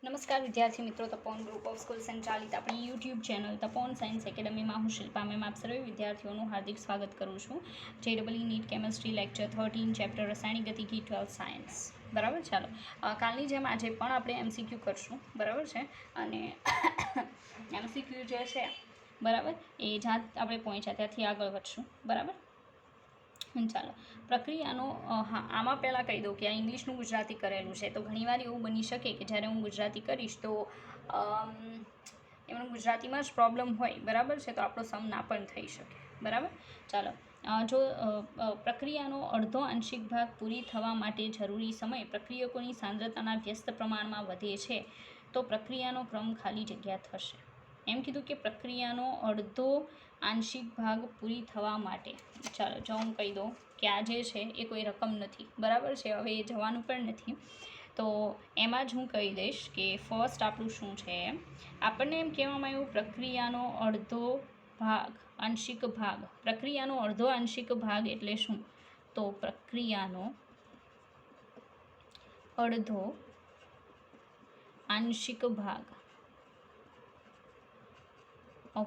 નમસ્કાર વિદ્યાર્થી મિત્રો, તપોન ગ્રુપ ઓફ સ્કૂલ સંચાલિત આપણી યુટ્યુબ ચેનલ તપોન સાયન્સ એકેડમીમાં હું શિલ્પા મેમ આપ સર્વે વિદ્યાર્થીઓનું હાર્દિક સ્વાગત કરું છું. JEE NEET chemistry lecture 13 chapter રસાયણિક ગતિકી 12 સાયન્સ. બરાબર, ચાલો કાલની જેમ આજે પણ આપણે MCQ કરશું. બરાબર છે, અને MCQ જે છે બરાબર એ જ્યાં આપણે પહોંચ્યા ત્યાંથી આગળ વધશું. બરાબર, ચાલો પ્રક્રિયાનો હા, આમાં પહેલાં કહી દઉં કે આ ઇંગ્લિશનું ગુજરાતી કરેલું છે, તો ઘણીવાર એવું બની શકે કે જ્યારે હું ગુજરાતી કરીશ તો એમનું ગુજરાતીમાં જ પ્રોબ્લેમ હોય. બરાબર છે, તો આપણો સમ ના પણ થઈ શકે. બરાબર, ચાલો જો પ્રક્રિયાનો અડધો આંશિક ભાગ પૂરી થવા માટે જરૂરી સમય પ્રક્રિયકોની સાંદ્રતાના વ્યસ્ત પ્રમાણમાં વધે છે તો પ્રક્રિયાનો ક્રમ ખાલી જગ્યા થશે. એમ કીધું કે પ્રક્રિયાનો અડધો આંશિક ભાગ પૂરી થવા માટે, ચાલો જો હું કહી દઉં કે આ જે છે એ કોઈ રકમ નથી. બરાબર છે, હવે એ જવાનું પણ નથી, તો એમાં જ હું કહી દઈશ કે ફર્સ્ટ આપણું શું છે. આપણને એમ કહેવામાં આવ્યું પ્રક્રિયાનો અડધો ભાગ આંશિક ભાગ. પ્રક્રિયાનો અડધો આંશિક ભાગ એટલે શું? તો પ્રક્રિયાનો અડધો આંશિક ભાગ.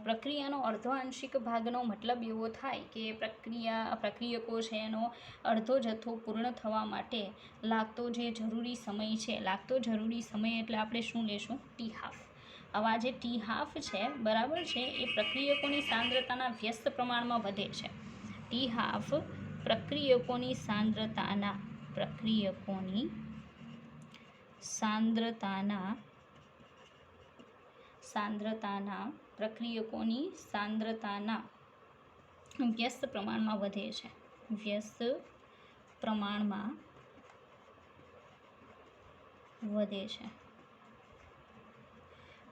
પ્રક્રિયાનો અડધો આંશિક ભાગનો મતલબ એવો થાય કે પ્રક્રિયકો છે એનો અડધો જથ્થો પૂર્ણ થવા માટે લાગતો જે જરૂરી સમય છે, લાગતો જરૂરી સમય એટલે આપણે શું લેશું? T half. હવે આ જે ટી હાફ છે બરાબર છે એ પ્રક્રિયકોની સાંદ્રતાના વ્યસ્ત પ્રમાણમાં વધે છે. ટી હાફ પ્રક્રિયકોની સાંદ્રતાના વ્યસ્ત પ્રમાણમાં વધે છે. વ્યસ્ત પ્રમાણમાં વધે છે.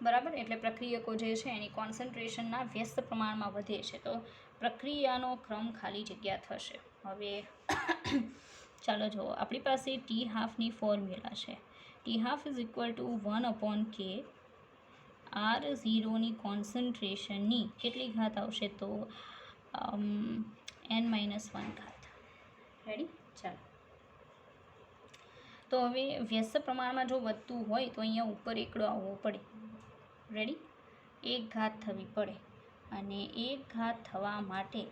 બરાબર, એટલે પ્રક્રિયકો જે છે એની કોન્સન્ટ્રેશનના વ્યસ્ત પ્રમાણમાં વધે છે તો પ્રક્રિયાનો ક્રમ ખાલી જગ્યા થશે. હવે ચાલો જુઓ, આપણી પાસે ટી હાફની ફોર્મ્યુલા છે. T half is equal two 1/k. R0ની કોન્સન્ટ્રેશનની કેટલી ઘાત આવશે? તો n-1 ઘાત. રેડી, ચાલો. તો હવે વ્યસ્ત પ્રમાણમાં જો વધતું હોય તો અહીંયા ઉપર એકડો આવવો પડે. રેડી, 1 ઘાત થવી પડે, અને 1 ઘાત થવા માટે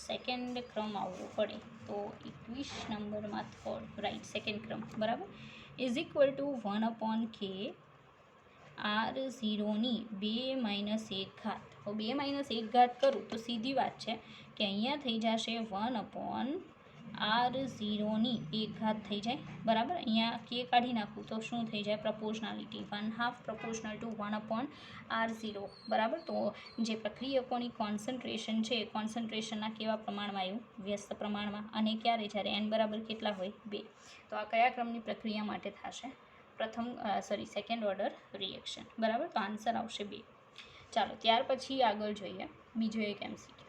સેકન્ડ ક્રમ આવવો પડે, તો 21 નંબરમાં થર્ડ, રાઈટ, સેકન્ડ ક્રમ. બરાબર, ઇઝ ઇક્વલ ટુ 1/k. R0ની 2 - 1 ઘાત. તો 2 - 1 ઘાત કરું તો સીધી વાત છે કે અહીંયા થઈ જશે 1/R0ની 1 ઘાત થઈ જાય. બરાબર, અહીંયા કે કાઢી નાખું તો શું થઈ જાય? Proportionality, 1/2 proportional two 1/R0. બરાબર, તો જે પ્રક્રિયકોની કોન્સન્ટ્રેશન છે એ કોન્સન્ટ્રેશનના કેવા પ્રમાણમાં આવ્યું? વ્યસ્ત પ્રમાણમાં. અને ક્યારે? જ્યારે n બરાબર કેટલા હોય? 2. તો આ કયા ક્રમની પ્રક્રિયા માટે થશે? Second order reaction. બરાબર, તો આન્સર આવશે 2. ચાલો ત્યાર પછી આગળ જોઈએ બીજો એક MCQ.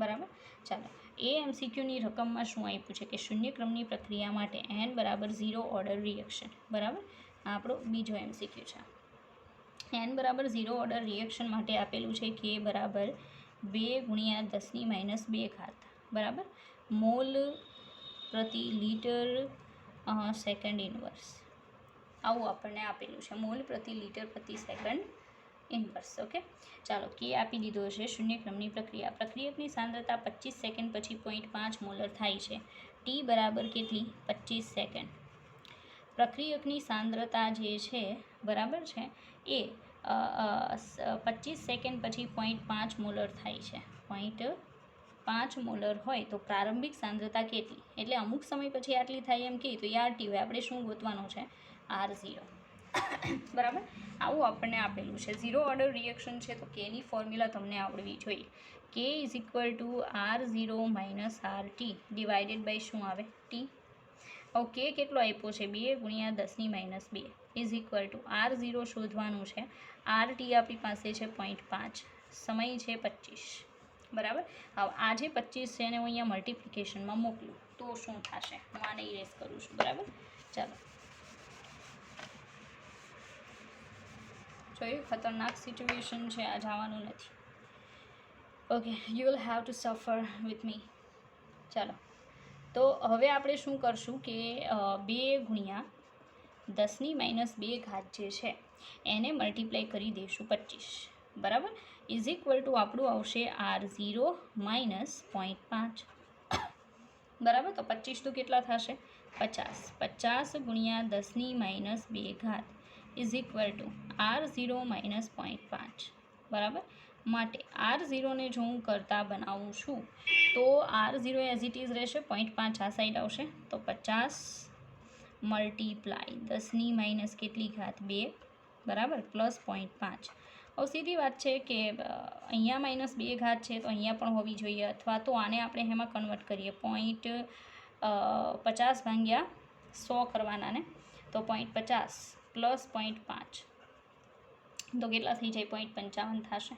બરાબર, ચાલો એ MCQની રકમમાં શું આપ્યું છે કે શૂન્ય ક્રમની પ્રક્રિયા માટે n બરાબર 0 ઓર્ડર રિએક્શન. બરાબર, આ આપણો બીજો MCQ છે. n બરાબર 0 ઓર્ડર રિએક્શન માટે આપેલું છે કે બરાબર 2 × 10⁻2 ઘાત. બરાબર, મોલ પ્રતિ લિટર સેકન્ડ ઇનવર્સ. આવું આપણને આપેલું છે, મોલ પ્રતિ લિટર પ્રતિ સેકન્ડ ઇનવર્સ. ઓકે, ચાલો કે આપી દીધો છે શૂન્ય ક્રમની પ્રક્રિયા. પ્રક્રિયકની સાંદ્રતા 25 સેકન્ડ પછી 0.5 મોલર થાય છે. ટી બરાબર કેટલી? 25 સેકન્ડ. પ્રક્રિયકની સાંદ્રતા જે છે બરાબર છે એ 25 સેકન્ડ પછી 0.5 મોલર થાય છે. 0.5 મોલર હોય તો પ્રારંભિક સાંદ્રતા કેટલી? એટલે અમુક સમય પછી આટલી થાય એમ કહે તો એ RT હોય, આપણે શું ગોતવાનું છે? R0. બરાબર, આવું આપણને આપેલું છે. 0 ઓર્ડર રિએક્શન છે તો કેની ફોર્મ્યુલા તમને આવડવી જોઈએ. K is equal to R0 - RT divided by શું આવે? T. ઓકે, કેટલો આપ્યો છે? 2 × 10⁻2 ઇઝ ઇક્વલ ટુ R0 શોધવાનું છે. RT આપણી પાસે છે 0.5, સમય છે 25. બરાબર, હવે આ જે 25 છે એને હું અહીંયા મલ્ટિપ્લિકેશનમાં મોકલું તો શું થશે? હું આને ઇરેઝ કરું છું. બરાબર, ચાલો જોયું, ખતરનાક સિચ્યુએશન છે, આ જવાનું નથી. Okay, you will have to સફર વિથ મી. ચાલો, તો હવે આપણે શું કરશું કે 2 × 10⁻², જે છે એને મલ્ટીપ્લાય કરી દઈશું 25, બરાબર, ઇઝ ઇક્વલ ટુ આપણું આવશે R0 માઇનસ 0.5, બરાબર. તો 25 તો કેટલા થશે? 50. 50 ગુણ્યા 10⁻² is equal to R0 minus 0.5, બરાબર. માટે R0ને જો હું કરતાં બનાવું છું તો R0 એઝ ઇટ ઇઝ રહેશે, 0.5 આ સાઈડ આવશે, તો 50 મલ્ટીપ્લાય 10⁻², બરાબર, પ્લસ 0.5. હવે સીધી વાત છે કે અહીંયા -2 છે તો અહીંયા પણ હોવી જોઈએ, અથવા તો આને આપણે એમાં કન્વર્ટ કરીએ, 50/100 કરવાના ને, તો 0.50 પ્લસ 0.5 તો કેટલા થઈ જાય? 0.55 થશે,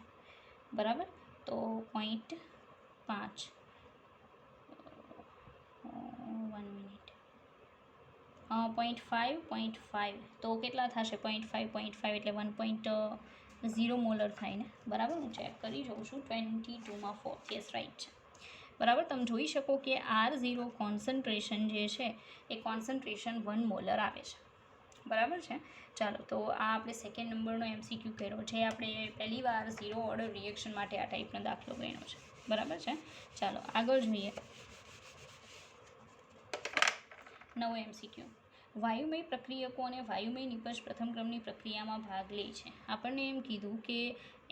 બરાબર. તો 0.5 1 મિનિટ 0.5 તો કેટલા થશે? 0.5 એટલે 1.0 મોલર થાય ને, બરાબર. હું ચેક કરી જોઉં છું, 22માં 4, યસ રાઈટ છે, બરાબર. તમે જોઈ શકો કે R0 કોન્સન્ટ્રેશન જે છે એ કોન્સન્ટ્રેશન 1 મોલર આવે છે, બરાબર છે. ચાલો, તો આ આપણે સેકન્ડ નંબરનો MCQ કર્યો છે. આપણે પહેલી વાર 0 ઓર્ડર રિએક્શન માટે આ ટાઈપનો દાખલો ગણ્યો છે, બરાબર છે. ચાલો આગળ જોઈએ. નવો MCQ. વાયુમય પ્રક્રિયકો અને વાયુમય નિપજ પ્રથમ ક્રમની પ્રક્રિયામાં ભાગ લે છે. આપણને એમ કીધું કે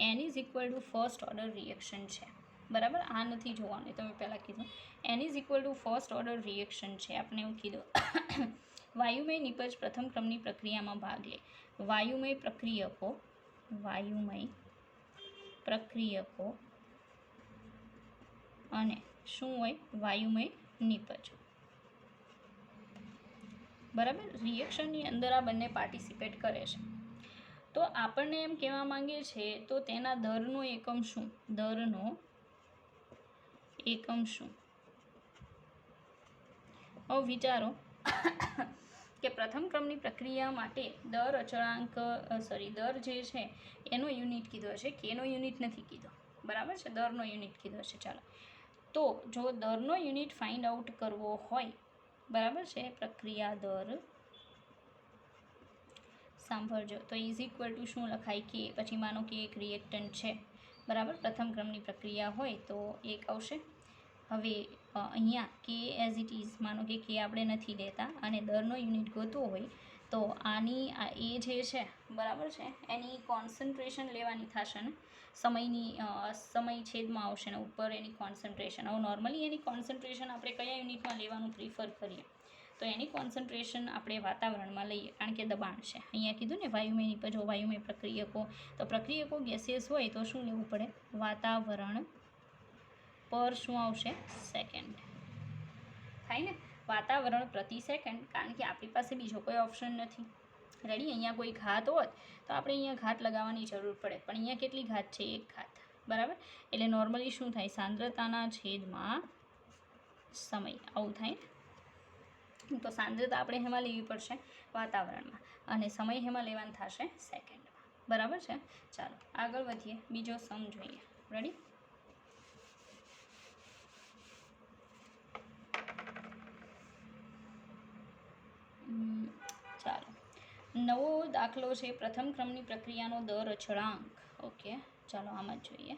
N is equal to first order reaction છે, બરાબર. આ નથી જોવાનું, તમે પહેલાં કીધું N is equal to first order reaction છે. આપણે એવું કીધું વાયુમય નિપજ પ્રથમ ક્રમની પ્રક્રિયામાં ભાગ લે. વાયુમય પ્રક્રિયકો અને શું હોય? વાયુમય નિપજ, બરાબર. રિએક્શનની અંદર આ બંને પાર્ટિસિપેટ કરે છે. તો આપણને એમ કહેવા માંગે છે તો તેના દરનો એકમ શું? દરનો એકમ શું? હવે વિચારો કે પ્રથમ ક્રમની પ્રક્રિયા માટે દર અચળાંક દર જે છે એનો યુનિટ કીધો છે, કેનો યુનિટ નથી કીધો, બરાબર છે, દરનો યુનિટ કીધો છે. ચાલો, તો જો દરનો યુનિટ ફાઇન્ડ આઉટ કરવો હોય, બરાબર છે, પ્રક્રિયા દર, સાંભળજો, તો ઇઝ ઇક્વલ ટુ શું લખાય? કે પછી માનો કે એક રિએક્ટન્ટ છે, બરાબર, પ્રથમ ક્રમની પ્રક્રિયા હોય તો એક આવશે. હવે અહીંયા કે એઝ ઇટ ઇઝ, માનો કે આપણે નથી લેતા અને દરનો યુનિટ ગોતવો હોય તો આની એ જે છે, બરાબર છે, એની કોન્સન્ટ્રેશન લેવાની થશે ને, સમય છેદમાં આવશે ને ઉપર એની કોન્સન્ટ્રેશન. હવે નોર્મલી એની કોન્સન્ટ્રેશન આપણે કયા યુનિટમાં લેવાનું પ્રિફર કરીએ? તો એની કોન્સન્ટ્રેશન આપણે વાતાવરણમાં લઈએ, કારણ કે દબાણ છે. અહીંયા કીધું ને વાયુમય નિપજો, વાયુમય પ્રક્રિયકો, તો પ્રક્રિયકો ગેસિયસ હોય તો શું લેવું પડે? વાતાવરણ પર શું આવશે? સેકન્ડ થાય ને, વાતાવરણ પ્રતિ સેકન્ડ, કારણ કે આપણી પાસે બીજો કોઈ ઓપ્શન નથી. રેડી? અહીંયા કોઈ ઘાત હોત તો આપણે અહીંયા ઘાત લગાવવાની જરૂર પડે, પણ અહીંયા કેટલી ઘાત છે? 1 ઘાત, બરાબર. એટલે નોર્મલી શું થાય? સાંદ્રતાના છેદમાં સમય, આવું થાય ને. તો સાંદ્રતા આપણે હેમાં લેવી પડશે? વાતાવરણમાં, અને સમય હેમાં લેવાનું થશે? સેકન્ડમાં, બરાબર છે. ચાલો આગળ વધીએ, બીજો સમ જોઈએ. રેડી? ચાલો, નવો દાખલો છે, પ્રથમ ક્રમની પ્રક્રિયાનો દર અચળાંક. ઓકે, ચાલો આમ જ જોઈએ.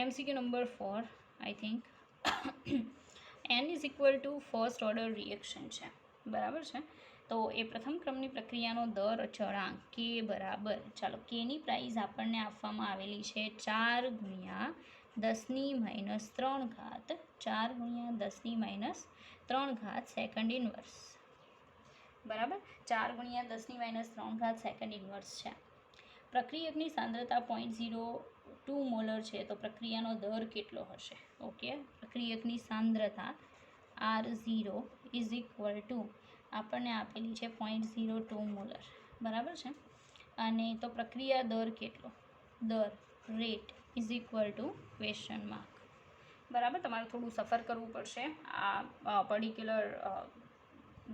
MCQ number 4, I think. N is equal to first order reaction છે, બરાબર છે. તો એ પ્રથમ ક્રમની પ્રક્રિયાનો દર અચળાંક કે બરાબર, ચાલો, કેની પ્રાઇઝ આપણને આપવામાં આવેલી છે 4 ગુણ્યા 10⁻³ 4 ગુણ્યા 10⁻³ સેકન્ડ ઇન્વર્સ, બરાબર. 4 ગુણ્યા 10⁻³ સેકન્ડ ઇન્વર્સ છે. પ્રક્રિયકની સાંદ્રતા 0.02 મોલર છે, તો પ્રક્રિયાનો દર કેટલો હશે? ઓકે, પ્રક્રિયકની સાંદ્રતા R0 ઇઝ ઇક્વલ ટુ આપણને આપેલી છે 0.02 મોલર, બરાબર છે. અને તો પ્રક્રિયા દર કેટલો? દર, rate is equal to question mark, બરાબર. તમારે થોડું સફર કરવું પડશે આ પર્ટિક્યુલર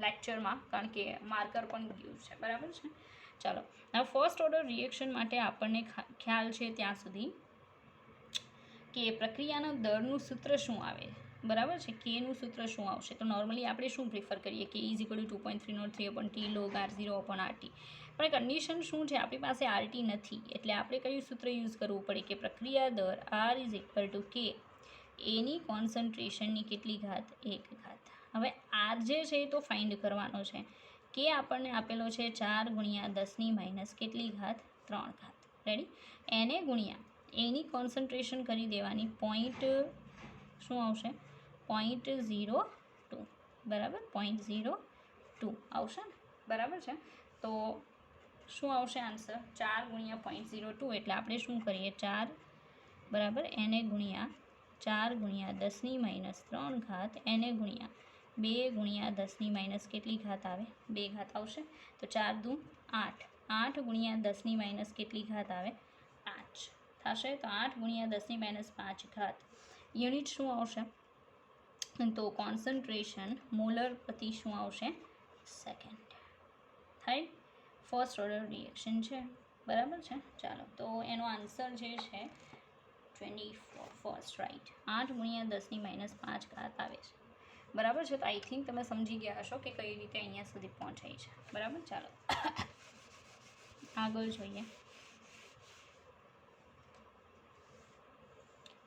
લેક્ચરમાં, કારણ કે માર્કર પણ ગયું છે, બરાબર છે. ચાલો, હવે ફર્સ્ટ ઓર્ડર રિએક્શન માટે આપણને ખ્યાલ છે ત્યાં સુધી કે પ્રક્રિયાના દરનું સૂત્ર શું આવે? બરાબર છે. કેનું સૂત્ર શું આવશે? તો નોર્મલી આપણે શું પ્રિફર કરીએ કે is equal to 2.303 upon T log R0 upon RT. પણ કન્ડિશન શું છે, આપણી પાસે RT નથી, એટલે આપણે કયું સૂત્ર યુઝ કરવું પડે કે પ્રક્રિયા દર R ઇઝ ઇક્વલ ટુ કે એની કોન્સન્ટ્રેશનની કેટલી ઘાત? 1 ઘાત. હવે આર જે છે એ તો ફાઇન્ડ કરવાનો છે. કે આપણને આપેલો છે 4 ગુણ્યા 10ની માઇનસ કેટલી ઘાત? 3 ઘાત. રેડી? એને ગુણ્યા એની કોન્સન્ટ્રેશન કરી દેવાની પોઈન્ટ શું આવશે? 0.02. બરાબર, 0.02 આવશે ને? બરાબર છે. તો શું આવશે આન્સર? 4 ગુણ્યા 0.02 એટલે આપણે શું કરીએ? 4 બરાબર એને ગુણ્યા 4 ગુણ્યા 10ની માઇનસ 3 ઘાત એને ગુણ્યા 2 ગુણ્યા 10ની માઇનસ કેટલી ઘાત આવે? 2 ઘાત આવશે. તો 4 દુ 8. 8 ગુણ્યા 10ની માઇનસ કેટલી ઘાત આવે? 5 થશે. તો 8 ગુણ્યા 10ની માઇનસ 5 ઘાત. યુનિટ શું આવશે? તો કોન્સન્ટ્રેશન મોલર પ્રતિ શું આવશે? સેકન્ડ. થાય. ફર્સ્ટ ઓર્ડર રિએક્શન છે. બરાબર છે. ચાલો, તો એનો આન્સર જે છે 24 ફર્સ્ટ, રાઈટ. 8 ગુણ્યા 10ની માઇનસ 5 ઘાત આવે છે. બરાબર છે. તો આઈ થિંક તમે સમજી ગયા હશો કે કઈ રીતે અહીંયા સુધી પહોંચાય છે. બરાબર. ચાલો આગળ જોઈએ.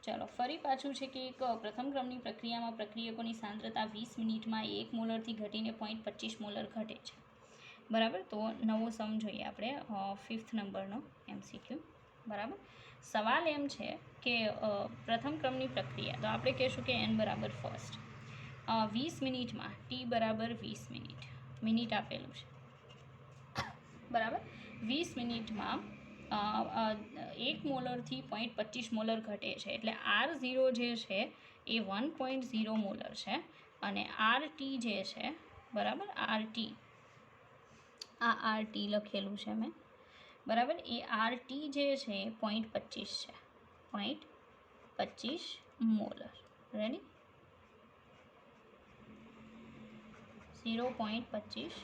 ચાલો ફરી પાછું છે કે એક પ્રથમ ક્રમની પ્રક્રિયામાં પ્રક્રિયકોની સાંદ્રતા 20 મિનિટમાં 1 મોલરથી ઘટીને 0.25 મોલર ઘટે છે. બરાબર. તો નવો સમ જોઈએ આપણે, 5th નંબરનો MCQ. બરાબર. સવાલ એમ છે કે પ્રથમ ક્રમની પ્રક્રિયા, તો આપણે કહીશું કે n બરાબર ફર્સ્ટ, 20 મિનિટમાં t બરાબર 20 મિનિટ આપેલું છે. બરાબર. 20 મિનિટમાં 1 મોલરથી 0.25 મોલર ઘટે છે. એટલે R0 જે છે એ 1.0 મોલર છે અને RT જે છે, બરાબર, RT, આ RT લખેલું છે મેં, બરાબર, એ RT જે છે એ 0.25 છે, 0.25 મોલર. રેડી? 0.25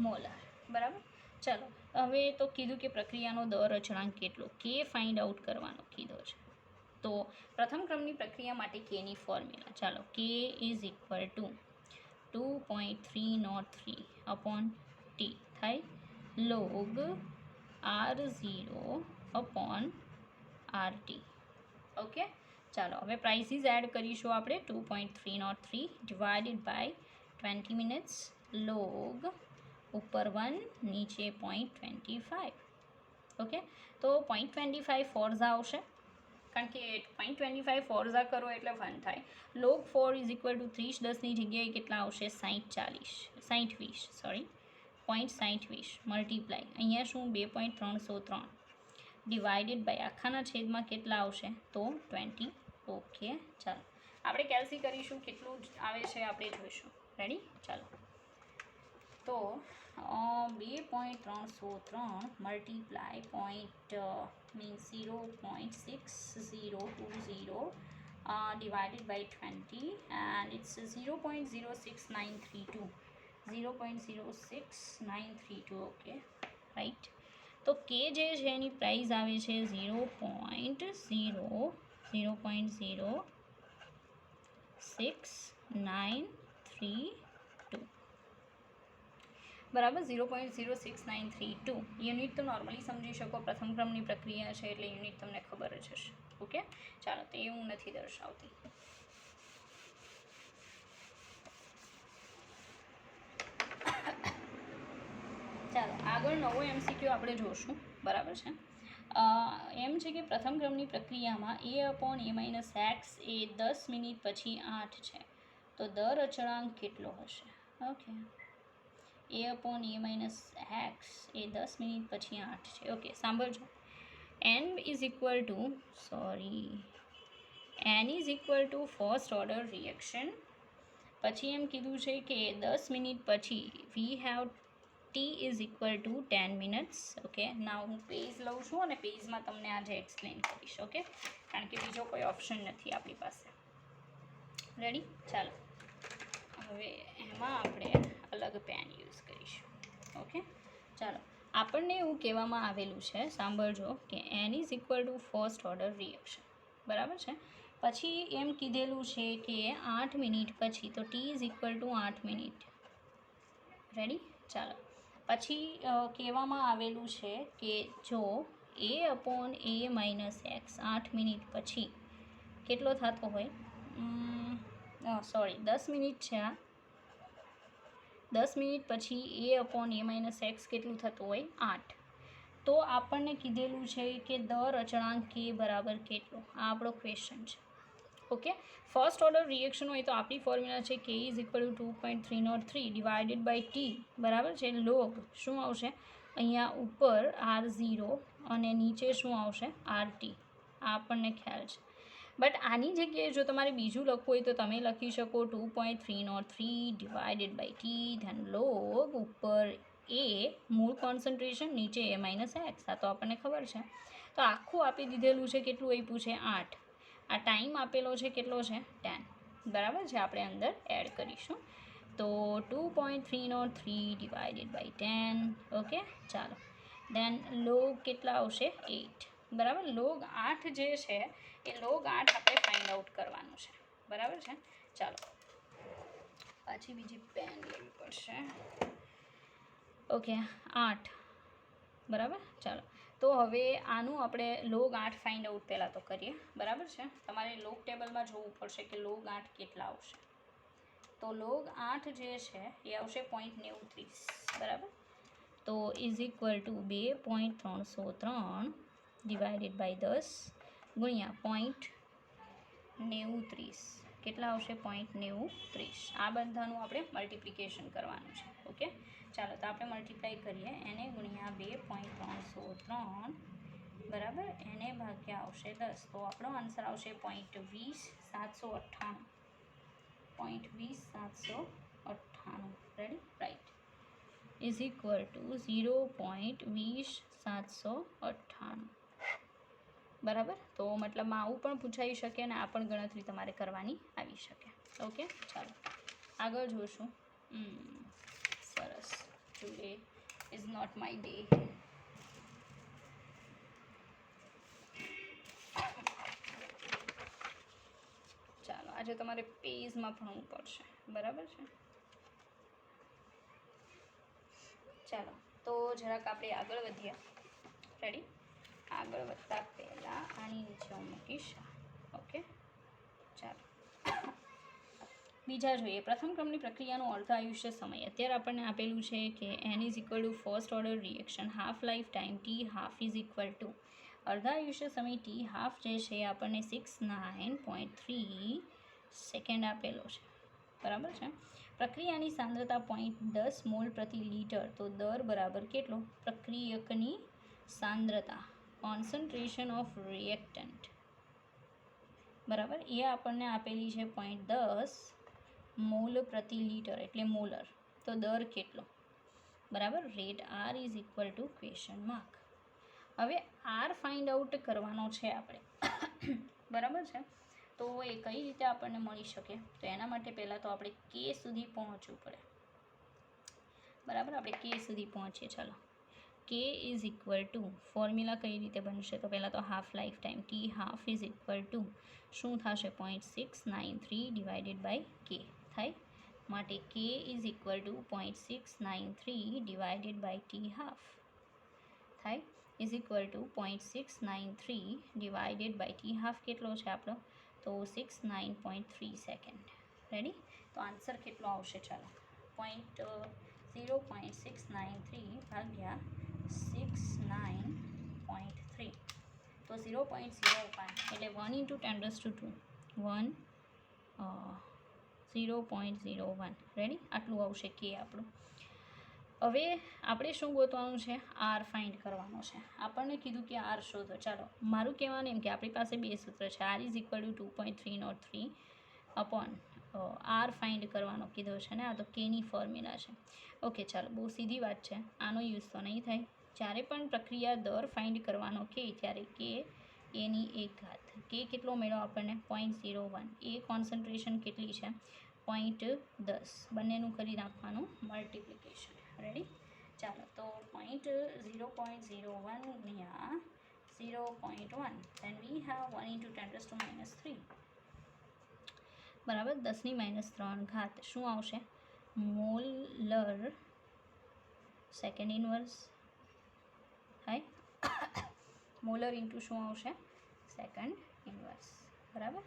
મોલર. બરાબર. ચાલો હવે તો કીધું કે પ્રક્રિયાનો દર અચળાંક કેટલો, કે ફાઇન્ડ આઉટ કરવાનો કીધો છે. તો પ્રથમ ક્રમની પ્રક્રિયા માટે કેની ફોર્મ્યુલા, ચાલો, K is equal to 2.303 upon t થાય log R0 upon RT. Okay. ચાલો હવે પ્રાઇસીસ એડ કરીશું આપણે. 2.303 ડિવાઇડેડ બાય 20 મિનિટ્સ લોગ ઉપર 1 નીચે 0.25. ઓકે. તો 0.25 ફોર્ઝા આવશે, કારણ કે 0.25 ફોર્ઝા કરો એટલે 1 થાય. લોગ 4 ઇઝ ઇક્વલ ટુ 30 10ની જગ્યાએ કેટલા આવશે? 60 20 સોરી 0.60 મલ્ટીપ્લાય અહીંયા શું 2.303 ડિવાઇડેડ બાય આખાના છેદમાં કેટલા આવશે? તો 20. ઓકે. ચાલો આપણે કેલ્સી કરીશું, કેટલું આવે છે આપણે જોઈશું. રેડી? ચાલો, તો 2.303 multiply means 0.6020 divided by 20 and it's 0.06932. 0.06932. Okay, right. તો કે જે છે એની પ્રાઇસ આવે છે 0.06932. બરાબર, 0.06932. યુનિટ તો નોર્મલી સમજી શકો, પ્રથમ ક્રમની પ્રક્રિયા છે એટલે યુનિટ તમને ખબર જ હશે. ઓકે. ચાલો, તો એ હું નથી દર્શાવતી. ચાલો આગળ નવો MCQ આપણે જોશું. બરાબર છે. એમ છે કે પ્રથમ ક્રમની પ્રક્રિયામાં a upon a minus x એ 10 મિનિટ પછી 8 છે, તો દર અચળાંક કેટલો હશે? Okay. a upon a minus x એ 10 મિનિટ પછી 8 છે. ઓકે, સાંભળજો. n is equal to first order reaction. પછી એમ કીધું છે કે 10 મિનિટ પછી we have t is equal to 10 minutes. Okay. Now હું પેજ લઉં છું અને પેજમાં તમને આજે એક્સપ્લેન કરીશ. ઓકે, કારણ કે બીજો કોઈ ઓપ્શન નથી આપણી પાસે. રેડી? ચાલો હવે એમાં આપણે અલગ પેન યુઝ કરીશું. ઓકે. ચાલો, આપણને એવું કહેવામાં આવેલું છે, સાંભળજો, કે n is equal to first order reaction. બરાબર છે. પછી એમ કીધેલું છે કે 8 મિનિટ પછી, તો T is equal two 8 minute. Ready? ચાલો. પછી કહેવામાં આવેલું છે કે જો એ અપોન એ માઇનસ એક્સ 8 મિનિટ પછી કેટલો થતો હોય, સોરી 10 મિનિટ છે આ, 10 મિનિટ પછી એ અપોન એ માઇનસ એક્સ કેટલું થતું હોય 8. તો આપણને કીધેલું છે કે દર અચળાંક કે બરાબર કેટલો, આ આપણો ક્વેશ્ચન છે. ઓકે, ફર્સ્ટ ઓર્ડર રિએક્શન હોય તો આપણી ફોર્મ્યુલા છે કે is equal to 2.303 divided by T, બરાબર છે. લોગ શું આવશે અહીંયા ઉપર R0 અને નીચે શું આવશે RT, આ આપણને ખ્યાલ છે. બટ આની જગ્યાએ જો તમારે બીજું લખવું હોય તો તમે લખી શકો 2.303 divided by T, then log ઉપર એ મૂળ કોન્સન્ટ્રેશન, નીચે એ માઇનસ એક્સ, આ તો આપણને ખબર છે. તો આખું આપી દીધેલું છે, કેટલું આપ્યું છે 8. આ ટાઈમ આપેલો છે કેટલો છે 10, બરાબર છે. આપણે અંદર એડ કરીશું તો 2.303 ડિવાઇડેડ બાય 10. ઓકે, ચાલો. દેન લોગ કેટલા આવશે 8, બરાબર. લોગ 8 જે છે એ લોગ 8 આપણે ફાઇન્ડ આઉટ કરવાનું છે, બરાબર છે. ચાલો, પાછી બીજી પેન લેવી પડશે. ઓકે, 8, બરાબર. ચાલો, તો હવે આનું આપણે લોગ 8 ફાઇન્ડ આઉટ પહેલાં તો કરીએ, બરાબર છે. તમારે લોગ ટેબલમાં જોવું પડશે કે લોગ 8 કેટલા આવશે. તો લોગ 8 જે છે એ આવશે 0.93, બરાબર. તો is equal to 2.303 divided by 10 ગુણ્યા 0.93, કેટલા આવશે 0.93. આ બધાનું આપણે મલ્ટિપ્લિકેશન કરવાનું છે. ઓકે, ચાલો, તો આપણે મલ્ટીપ્લાય કરીએ. એને ગુણ્યા 2.303, બરાબર, એને ભાગ્યા આવશે 10, તો આપણો આન્સર આવશે 0.20798. 0.20798. Ready? Right. Is equal two 0.20798, બરાબર. તો મતલબમાં આવું પણ પૂછાઈ શકે અને આ પણ ગણતરી તમારે કરવાની આવી શકે. ઓકે, ચાલો આગળ જોશું. સરસ. Today is not my day. ચાલો, આજે તમારે પેજમાં ભણવું પડશે, બરાબર છે. ચાલો, તો જરાક આપણે આગળ વધીએ. રેડી? આગળ વધતા પહેલાં આની નીચે હું મૂકીશ. ઓકે, ચાલો બીજા જોઈએ. પ્રથમ ક્રમની પ્રક્રિયાનું અર્ધ આયુષ્ય સમય. અત્યારે આપણને આપેલું છે કે N is equal to first order reaction, half life time T half is equal to અર્ધ આયુષ્ય સમય ટી હાફ જે છે આપણને 69.3 સેકન્ડ આપેલો છે, બરાબર છે. પ્રક્રિયાની સાંદ્રતા 0.10 મોલ પ્રતિ લીટર, તો દર બરાબર કેટલો, પ્રક્રિયકની સાંદ્રતા, કોન્સન્ટ્રેશન ઓફ રિએક્ટન્ટ, બરાબર, એ આપણને આપેલી છે 0.10 મોલ પ્રતિ લીટર, એટલે મોલર. તો દર કેટલો, બરાબર. Rate R is equal to question mark. હવે આર ફાઇન્ડ આઉટ કરવાનો છે આપણે, બરાબર છે. તો એ કઈ રીતે આપણને મળી શકે, તો એના માટે પહેલાં તો આપણે કે સુધી પહોંચવું પડે, બરાબર. આપણે કે સુધી પહોંચીએ. ચાલો, K is equal two formula કઈ રીતે બનશે, તો પહેલાં તો half life time T half is equal to શું થશે 0.693 ડિવાઇડેડ બાય કે થાય. માટે K is equal to 0.693 divided by t half થાય, is equal to 0.693 divided by t half કેટલો છે આપણો, તો 69.3 સેકન્ડ. રેડી? તો આન્સર કેટલો આવશે, ચાલો 0.693 ભાગ્યા 69.3, તો 0.01 એટલે 1 × 10⁻², 0.01. રેડી? આટલું આવશે કે આપણું. હવે આપણે શું ગોતવાનું છે, આર ફાઇન્ડ કરવાનો છે. આપણને કીધું કે આર શોધો. ચાલો, મારું કહેવાનું એમ કે આપણી પાસે બે સૂત્ર છે. R is equal to 2.303 upon R find કરવાનો કીધો છે ને, આ તો કેની ફોર્મ્યુલા છે. ઓકે, ચાલો, બહુ સીધી વાત છે, આનો યુઝ તો નહીં થાય. જ્યારે પણ પ્રક્રિયા દર ફાઇન્ડ કરવાનો કે ત્યારે કે એની એક ઘાત, કે કેટલો મેળવો આપણને 0.01, એ કોન્સન્ટ્રેશન કેટલી છે 0.10, બંનેનું કરી નાખવાનું મલ્ટિપ્લિકેશન. રેડી? ચાલો, તો 0.01 ગુણ્યા 0.1, then we have 1 × 10⁻³ બરાબર 10⁻³ ઘાત શું આવશે મોલર સેકન્ડ ઇન્વર્સ થાય મોલર ઇન્ટુ શું આવશે સેકન્ડ ઇન્વર્સ બરાબર.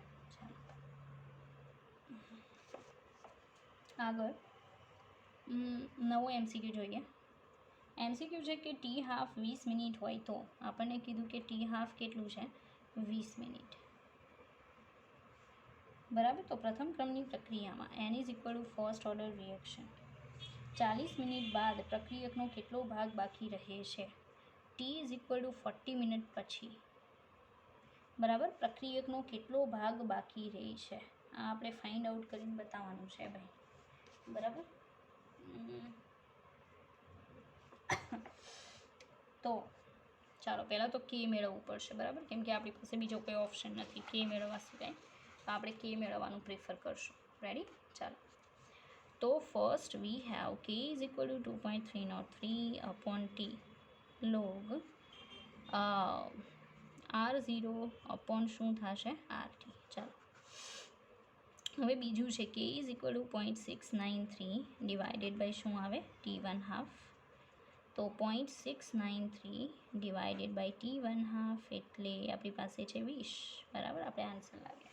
ચાલો આગળ નવો એમસીક્યુ જોઈએ. એમસીક્યુ છે કે ટી હાફ 20 મિનિટ હોય તો આપણને કીધું કે ટી હાફ કેટલું છે 20 મિનિટ બરાબર. તો પ્રથમ ક્રમની પ્રક્રિયામાં n is equal to first order reaction 40 minute બાદ પ્રક્રિયકનો કેટલો ભાગ બાકી રહે છે T is equal two 40 minute પછી બરાબર પ્રક્રિયકનો કેટલો ભાગ બાકી રહે છે આ આપણે ફાઇન્ડ આઉટ કરીને બતાવવાનું છે ભાઈ બરાબર. તો ચાલો પહેલાં તો કે મેળવવું પડશે બરાબર કેમ કે આપણી પાસે બીજો કોઈ ઓપ્શન નથી કે મેળવવા સિવાય તો આપણે કે મેળવવાનું પ્રિફર કરશું. રેડી ચાલો તો first we have K is equal to 2.303 upon T log R0 upon શું થશે RT. ચાલો હવે બીજું છે કે is equal to 0.693 divided by શું આવે T1/2 તો 0.693 ડિવાઇડેડ બાય T1/2 એટલે આપણી પાસે છે 20 બરાબર. આપણે આન્સર લાવીએ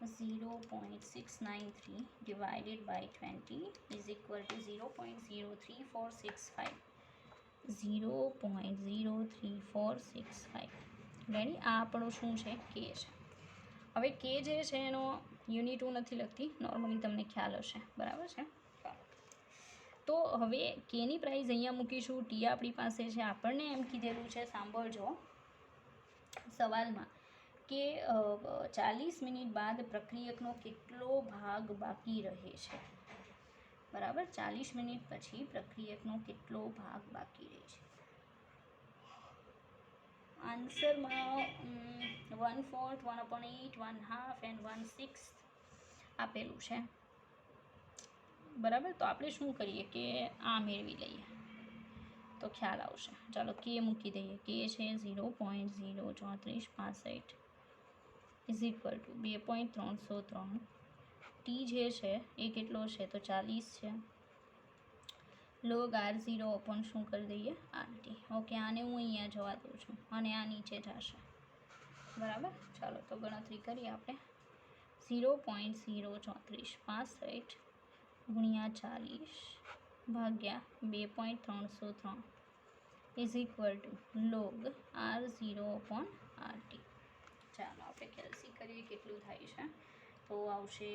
0.693 divided by 20 is equal to 0.03465 0.03465 ready. આ આપણો શું છે કે છે. હવે કે જે છે એનો યુનિટ હું નથી લખતી નોર્મલી તમને ખ્યાલ હશે બરાબર છે. તો હવે કેની પ્રાઇસ અહીંયા મૂકીશું ટી આપણી પાસે છે આપણને એમ કીધેલું છે સાંભળજો સવાલમાં કે 40 મિનિટ બાદ પ્રક્રિયકનો કેટલો ભાગ બાકી રહે છે બરાબર. 40 મિનિટ પછી પ્રક્રિયકનો કેટલો ભાગ બાકી રહે છે. આન્સરમાં 1/4 1/8 1/2 એન્ડ 1/6 આપેલું છે બરાબર. તો આપણે શું કરીએ કે આ મેળવી લઈએ તો ખ્યાલ આવશે. ચાલો કે મૂકી દઈએ કે છે 0.03465 ઇઝ ઇક્વલ ટુ 2.303 ટી જે છે એ કેટલો છે તો 40 છે લોગ R0 અપોન શું કરી દઈએ RT. ઓકે આને હું અહીંયા જવા દઉં છું અને આ નીચે જશે બરાબર. ચાલો તો ગણતરી કરીએ આપણે 0.03465 ગુણ્યા 40 ભાગ્યા 2.303 is equal to log R0 upon RT. ચાલો આપણે કેલ્સી કરીએ કેટલું થાય છે તો આવશે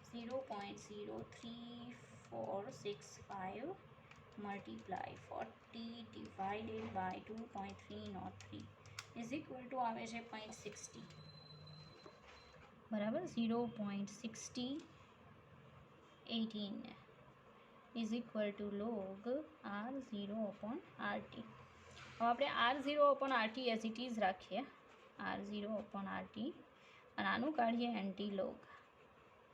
0.03465 multiply 40 divided by 2.303 is equal to આવે છે 0.60 બરાબર. 0.6018 is equal to log R0 upon RT. હવે આપણે R0 upon RT as it is રાખીએ R0 અપોન RT અને આનું કાઢીએ એન્ટી લોગ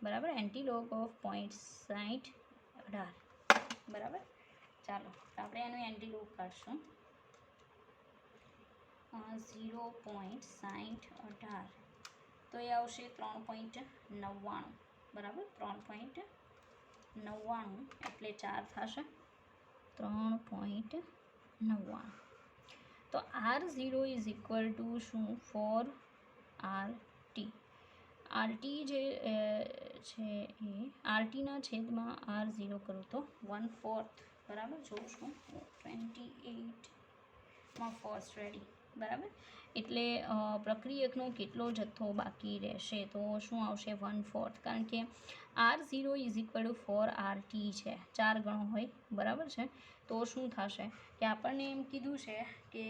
બરાબર. એન્ટી લોગ ઓફ 0.6018 બરાબર. ચાલો તો આપણે એનું એન્ટી લોગ કાઢશું 0.6018 તો એ આવશે 3.99 બરાબર. 3.99 એટલે 4 થશે 3.99. તો R0 ઇઝ ઇક્વલ ટુ શું 4RT. RT જે છે એ RTના છેદમાં R0 કરું તો 1/4 બરાબર. જોઉં છું 28માં ફર્સ્ટ રેડી બરાબર. એટલે પ્રક્રિયકનો કેટલો જથ્થો બાકી રહેશે તો શું આવશે 1/4 કારણ કે R0 is equal two 4RT છે 4 ગણો હોય બરાબર છે. તો શું થશે કે આપણને એમ કીધું છે કે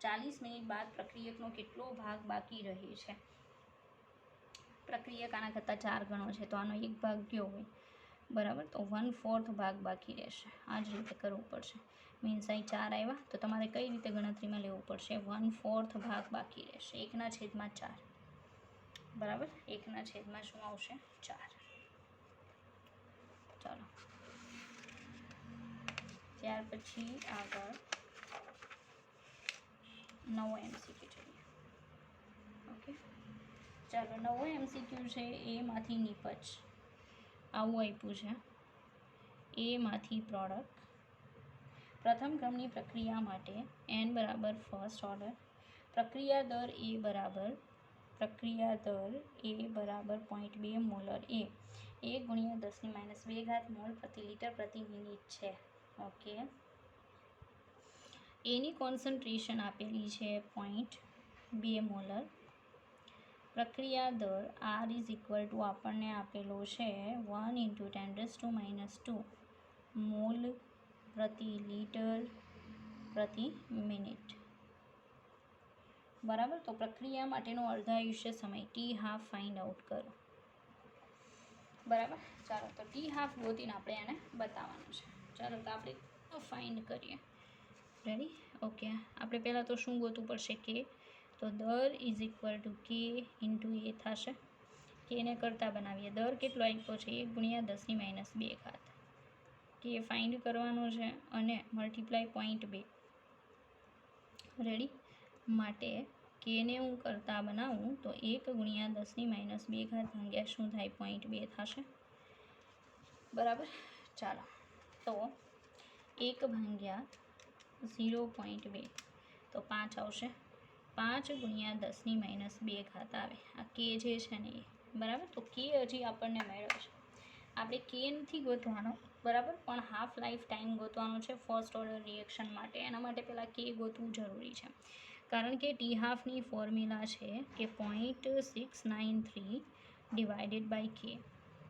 40 મિનિટ બાદ પ્રક્રિયકનો કેટલો ભાગ બાકી રહે છે. પ્રક્રિયક આના કરતાં 4 ગણો છે તો આનો એક ભાગ કયો હોય બરાબર. તો 1/4 ભાગ બાકી રહેશે. આ જ રીતે કરવું પડશે. મીન્સ અહીં 4 આવ્યા તો તમારે કઈ રીતે ગણતરીમાં લેવું પડશે 1/4 ભાગ બાકી રહેશે 1/4 બરાબર. 1/4 શું આવશે 4. ચાલો ત્યાર પછી આગળ નવો એમસીક્યુ જોઈએ. ઓકે ચાલો 9મો MCQ છે એમાંથી નિપજ. આવું આપ્યું છે. એમાંથી પ્રોડક્ટ. પ્રથમ ક્રમની પ્રક્રિયા માટે n બરાબર ફર્સ્ટ ઓર્ડર. પ્રક્રિયા દર એ બરાબર 0.2 મોલર એ 1 × 10⁻² મોલ પ્રતિ લિટર પ્રતિ મિનિટ છે. ઓકે, એની કોન્સન્ટ્રેશન આપેલી છે 0.2 મોલર. પ્રક્રિયા દર R ઇઝ ઇક્વલ ટુ આપણને આપેલો છે 1 × 10⁻² મોલ પ્રતિ લિટર પ્રતિ મિનિટ. બરાબર. તો પ્રક્રિયા માટેનો અર્ધાયુષ્ય સમય ટી હાફ ફાઇન્ડ આઉટ કરો. બરાબર. ચાલો, તો ટી હાફ ગોતીને આપણે એને બતાવવાનું છે. ચાલો, તો આપણે ફાઇન્ડ કરીએ. રેડી? ઓકે, આપણે પહેલાં તો શું ગોતવું પડશે? કે તો દર is equal two k into એ થશે. કેને કરતાં બનાવીએ. દર કેટલો આપ્યો છે? 1 × 10⁻². કે ફાઇન્ડ કરવાનો છે અને મલ્ટીપ્લાય 0.2. રેડી? માટે કેને હું કરતાં બનાવું તો 1 × 10⁻² ભાગ્યા શું થાય? 0.2 થશે. બરાબર. ચાલો, તો 1 ભાગ્યા 0.2 તો 5 આવશે. 5 × 10⁻² આવે. આ કે જે છે ને એ. બરાબર. તો કે હજી આપણને મળ્યો છે. આપણે કે નથી ગોતવાનો, બરાબર, પણ હાફ લાઈફ ટાઈમ ગોતવાનો છે ફર્સ્ટ ઓર્ડર રિએક્શન માટે. એના માટે પહેલાં કે ગોતવું જરૂરી છે, કારણ કે ટી હાફની ફોર્મ્યુલા છે કે 0.693 ડિવાઇડેડ બાય કે.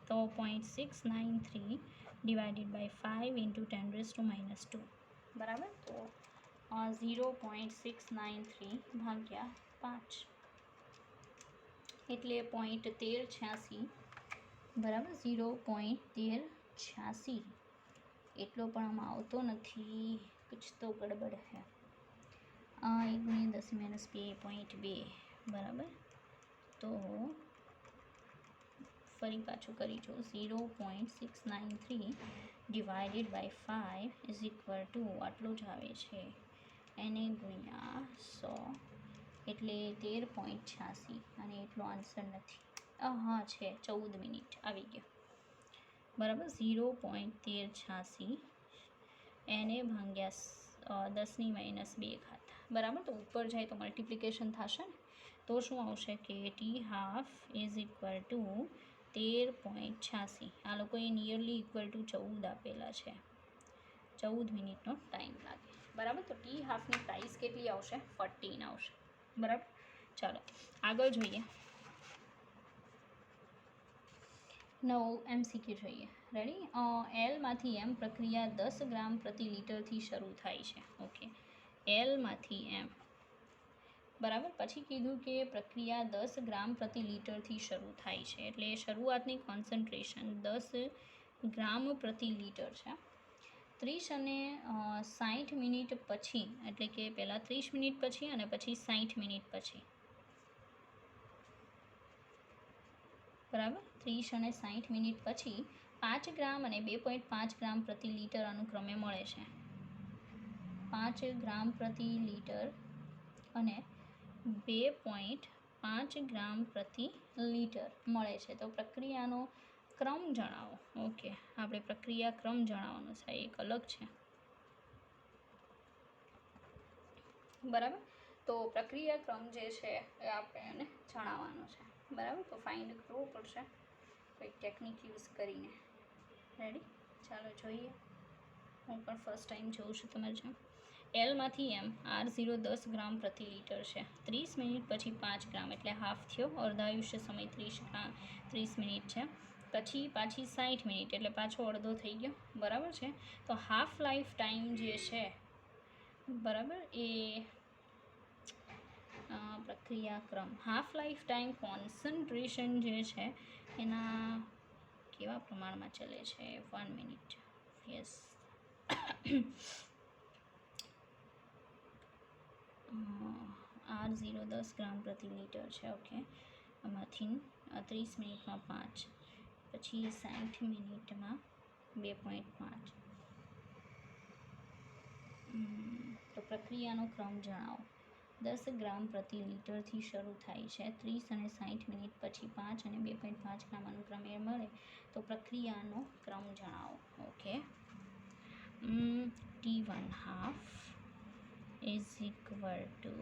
તો 0.693 ડિવાઇડેડ બાય 5 × 10⁻². બરાબર. તો 0.693 ભાગ્યા 5 એટલે 0.1386. બરાબર. 0.1386. એટલો પણ આમાં આવતો નથી. કુછ તો ગડબડ હે. 1 × 10⁻².2. બરાબર. તો ફરી પાછું કરી જો. 0.693 divided by 5 is equal to આટલું જ આવે છે. એને ગુણ્યા 100 એટલે 13.86. અને એટલો આન્સર નથી. હા છે, 14 મિનિટ આવી ગયો. બરાબર. 0.1386 એને ભાગ્યા 10⁻². બરાબર. તો ઉપર જાય તો મલ્ટિપ્લિકેશન થશે ને, તો શું આવશે? કે T half is equal two 13.86. આ લોકોએ નિયરલી ઇક્વલ ટુ 14 આપેલા છે. 14 મિનિટનો ટાઈમ લાગે. બરાબર. તો ટી હાફની પ્રાઇસ કેટલી આવશે? 14 આવશે. બરાબર. ચાલો, આગળ જોઈએ. 9 MCQ જોઈએ. રેડી? એલમાંથી એમ પ્રક્રિયા 10 ગ્રામ પ્રતિ લિટરથી શરૂ થાય છે. ઓકે, એલમાંથી એમ. બરાબર. પછી કીધું કે પ્રક્રિયા 10 ગ્રામ પ્રતિ લિટરથી શરૂ થાય છે. એટલે શરૂઆતની કોન્સન્ટ્રેશન 10 ગ્રામ પ્રતિ લિટર છે. 30 અને 60 મિનિટ પછી, એટલે કે પહેલાં 30 મિનિટ પછી અને પછી 60 મિનિટ પછી. બરાબર. 30 અને 60 મિનિટ પછી 5 ગ્રામ અને 2.5 ગ્રામ પ્રતિ લિટર અનુક્રમે મળે છે. 5 ગ્રામ પ્રતિ લિટર અને 2.5 ગ્રામ પ્રતિ લિટર મળે છે. તો પ્રક્રિયાનો ક્રમ જણાવો. ઓકે, આપણે પ્રક્રિયા ક્રમ જણાવવાનો છે. એક અલગ છે. બરાબર. તો પ્રક્રિયા ક્રમ જે છે એ આપણે એને જણાવવાનો છે. બરાબર. તો ફાઇન્ડ કરવું પડશે કોઈ ટેકનિક યુઝ કરીને. રેડી? ચાલો જોઈએ. હું પણ ફર્સ્ટ ટાઈમ જોઉં છું તમારે જેમ. એલમાંથી એમ R0 10 ગ્રામ પ્રતિ લિટર છે. 30 મિનિટ પછી 5 ગ્રામ એટલે હાફ થયો. અર્ધાયુષ્ય સમય 30 મિનિટ છે. પછી પાછી 60 મિનિટ એટલે પાછો અડધો થઈ ગયો. બરાબર છે. તો હાફ લાઈફ ટાઈમ જે છે, બરાબર, એ પ્રક્રિયાક્રમ હાફ લાઈફ ટાઈમ કોન્સન્ટ્રેશન જે છે એના કેવા પ્રમાણમાં ચાલે છે? 1 મિનિટ. યસ. R0 10 ગ્રામ પ્રતિ લિટર છે. ઓકે, આમાંથી 30 મિનિટમાં 5, પછી 60 મિનિટમાં 2.5. તો પ્રક્રિયાનો ક્રમ જણાવો. 10 ગ્રામ પ્રતિ લિટરથી શરૂ થાય છે, 30 અને 60 મિનિટ પછી 5 અને 2.5 ગ્રામ અનુક્રમે મળે તો પ્રક્રિયાનો ક્રમ જણાવો. Okay, T1/2 is equal to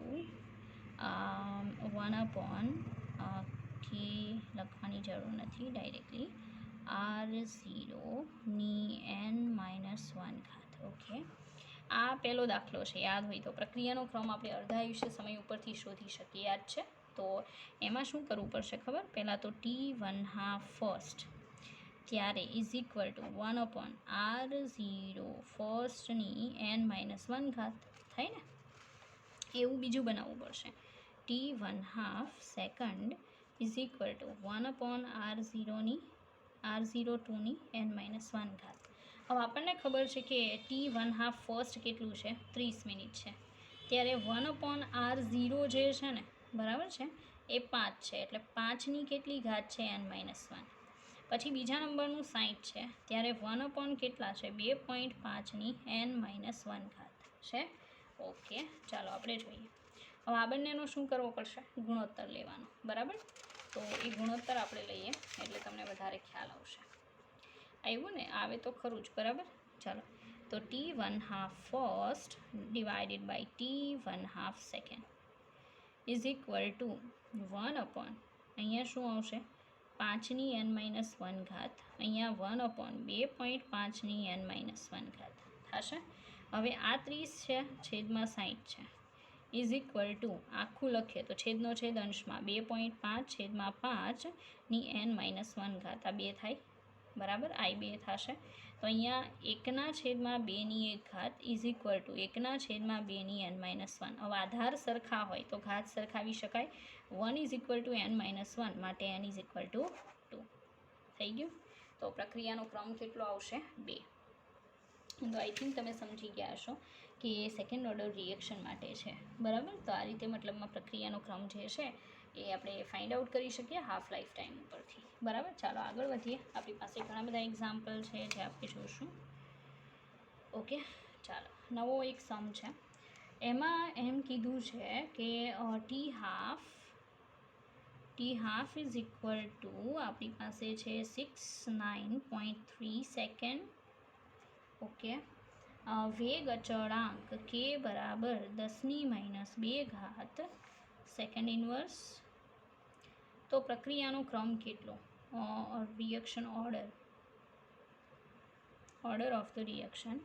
1/, કે લખવાની જરૂર નથી, ડાયરેક્ટલી R0ની n-1 ઘાત. ઓકે, આ પહેલો દાખલો છે, યાદ હોય તો પ્રક્રિયાનો ક્રમ આપણે અડધા આયુષ્ય સમય ઉપરથી શોધી શકીએ, યાદ છે? તો એમાં શું કરવું પડશે ખબર? પહેલાં તો T1/2 ફર્સ્ટ ત્યારે is equal two 1/R0 ફર્સ્ટની n-1 ઘાત થાય ને, એવું બીજું બનાવવું પડશે. T1/2 second is equal to 1/R0ની R02ની n-1 ઘાત. હવે આપણને ખબર છે કે T1/2 ફર્સ્ટ કેટલું છે? 30 મિનિટ છે. ત્યારે 1/R0 જે છે ને, બરાબર છે, એ 5 છે, એટલે 5ની કેટલી ઘાત છે? n-1. પછી બીજા નંબરનું 60 છે, ત્યારે 1/ કેટલા છે? 2.5ની n-1 ઘાત છે. ઓકે, ચાલો આપણે જોઈએ. હવે આ બંનેનો શું કરવો પડશે? ગુણોત્તર લેવાનો, બરાબર? તો એ ગુણોત્તર આપણે લઈએ એટલે તમને વધારે ખ્યાલ આવશે. આવ્યું ને? આવે તો ખરું જ, બરાબર? ચાલો, તો T1/2 first divided by T1/2 second is equal to 1/, અહીંયા શું આવશે? 5ની n-1 ઘાત, અહીંયા 1/2.5ની n-1 ઘાત થશે. હવે આ 30 છે, છેદમાં 60 છે, ઇઝ ઇક્વલ ટુ આખું લખીએ તો છેદનો છેદ અંશમાં 2.5/5ની n-1 ઘાત, આ 2 થાય, બરાબર? આ 2 થશે. તો અહીંયા 1/2ની 1 ઘાત ઇઝ ઇક્વલ ટુ 1/2ની n-1. હવે આધાર સરખા હોય તો ઘાત સરખાવી શકાય. 1 ઇઝ ઇક્વલ ટુ n-1 માટે n ઇઝ ઇક્વલ ટુ 2 થઈ ગયું. તો પ્રક્રિયાનો ક્રમ કેટલો આવશે? 2. તો આઈ થિંક તમે સમજી ગયા હશો કે એ સેકન્ડ ઓર્ડર રિએક્શન માટે છે, બરાબર? તો આ રીતે મતલબમાં પ્રક્રિયાનો ક્રમ જે છે એ આપણે ફાઇન્ડ આઉટ કરી શકીએ હાફ લાઈફ ટાઈમ ઉપરથી, બરાબર? ચાલો આગળ વધીએ. આપણી પાસે ઘણા બધા એક્ઝામ્પલ છે જે આપણે જોઈશું. ઓકે, ચાલો, નવો એક સમ છે. એમાં એમ કીધું છે કે T1/2 ઇઝ ઇક્વલ ટુ આપણી પાસે છે 69.3 સેકન્ડ. ઓકે, વેગ અચળાંક k બરાબર 10-2 ઘાત સેકન્ડ ઇન્વર્સ. તો પ્રક્રિયાનો ક્રમ કેટલો? Reaction order of the reaction,